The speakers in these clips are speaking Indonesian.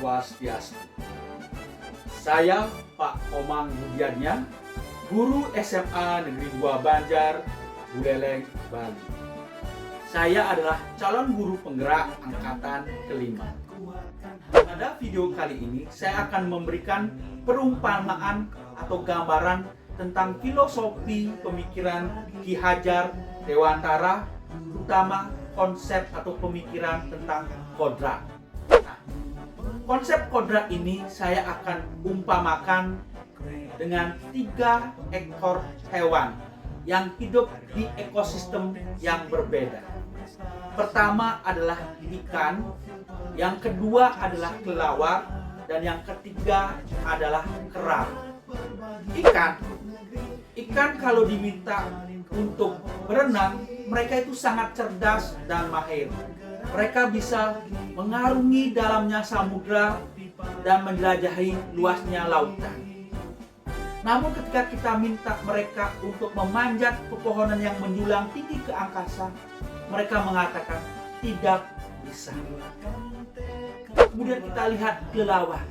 Swastiastu. Saya Pak Komang Budiannya, guru SMA Negeri 2 Banjar, Buleleng, Bali. Saya adalah calon guru penggerak angkatan kelima. Pada video kali ini, saya akan memberikan perumpamaan atau gambaran tentang filosofi pemikiran Ki Hajar Dewantara, terutama konsep atau pemikiran tentang kodrat. Nah, konsep kodrat ini saya akan umpamakan dengan 3 ekor hewan yang hidup di ekosistem yang berbeda. Pertama adalah ikan, yang kedua adalah kelawar, dan yang ketiga adalah kera. Ikan kalau diminta untuk berenang, mereka itu sangat cerdas dan mahir. Mereka bisa mengarungi dalamnya samudra dan menjelajahi luasnya lautan. Namun ketika kita minta mereka untuk memanjat pepohonan yang menjulang tinggi ke angkasa, mereka mengatakan tidak bisa. Kemudian kita lihat kelelawar.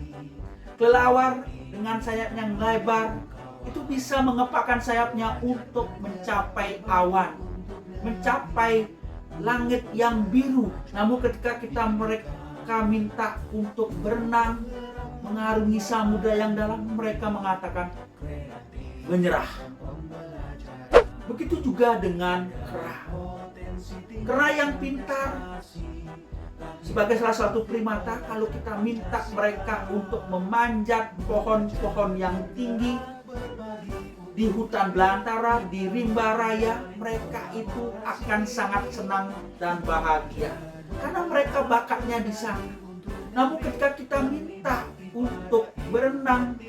Kelelawar dengan sayap yang lebar itu bisa mengepakkan sayapnya untuk mencapai awan, mencapai langit yang biru. Namun ketika mereka minta untuk berenang, mengarungi samudra yang dalam, mereka mengatakan menyerah. Begitu juga dengan kera. Kera yang pintar, sebagai salah satu primata, kalau kita minta mereka untuk memanjat pohon-pohon yang tinggi di hutan belantara, di rimba raya, mereka itu akan sangat senang dan bahagia karena mereka bakatnya di sana. Namun ketika kita minta untuk berenang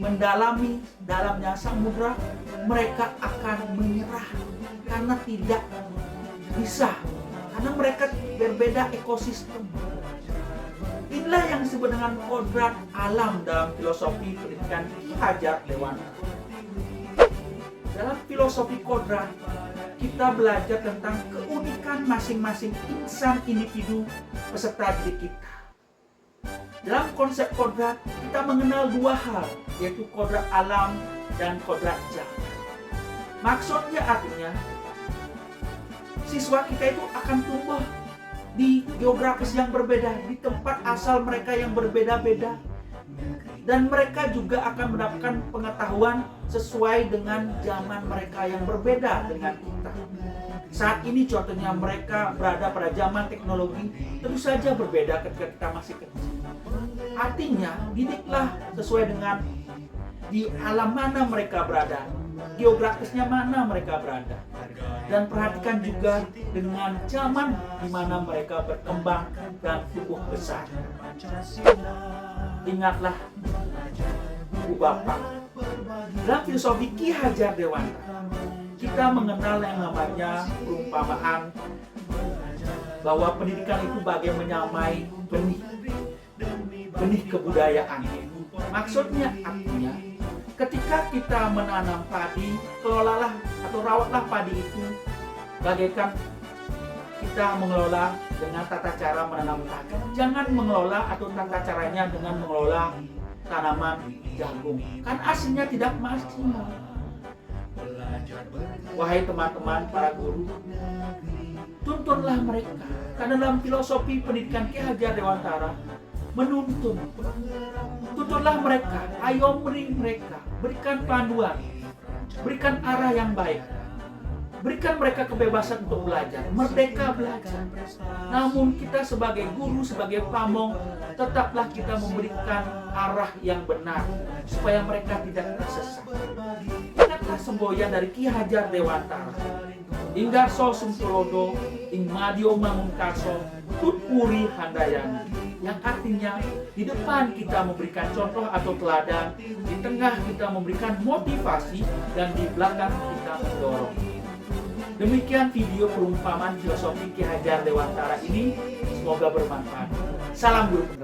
mendalami dalamnya samudra, mereka akan menyerah karena tidak bisa, karena mereka berbeda ekosistem. Inilah yang disebut dengan kodrat alam dalam filosofi pendidikan Ki Hajar Dewantara. Dalam filosofi kodrat, kita belajar tentang keunikan masing-masing insan individu peserta didik kita. Dalam konsep kodrat, kita mengenal 2 hal, yaitu kodrat alam dan kodrat zaman. Maksudnya artinya, siswa kita itu akan tumbuh di geografis yang berbeda, di tempat asal mereka yang berbeda-beda. Dan mereka juga akan mendapatkan pengetahuan sesuai dengan zaman mereka yang berbeda dengan kita. Saat ini contohnya mereka berada pada zaman teknologi, tentu saja berbeda ketika kita masih kecil. Artinya, didiklah sesuai dengan di alam mana mereka berada, geografisnya mana mereka berada. Dan perhatikan juga dengan zaman di mana mereka berkembang dan tumbuh besar. Ingatlah Ibu Bapak, dalam filosofi Ki Hajar Dewantara, kita mengenal yang namanya perumpamaan bahwa pendidikan itu bagai menyamai benih kebudayaan. Maksudnya artinya, ketika kita menanam padi, kelolalah atau rawatlah padi itu bagaikan kita mengelola dengan tata cara menanam padi. Jangan mengelola atau tata caranya dengan mengelola tanaman jagung, kan hasilnya tidak maksimal. Wahai teman-teman para guru, tuntunlah mereka, karena dalam filosofi pendidikan Ki Hajar Dewantara menuntun. Tuntunlah mereka, ayomi mereka, berikan panduan, berikan arah yang baik. Berikan mereka kebebasan untuk belajar, merdeka belajar. Namun kita sebagai guru, sebagai pamong, tetaplah kita memberikan arah yang benar supaya mereka tidak tersesat. Ingatlah semboyan dari Ki Hajar Dewantara. Inggarso Sumtulodo, ing Madio Mangunkarso, Tutpuri Handayani. Yang artinya, di depan kita memberikan contoh atau teladan, di tengah kita memberikan motivasi, dan di belakang kita mendorong. Demikian video perumpamaan filosofi Ki Hajar Dewantara ini, semoga bermanfaat. Salam guru penggerak.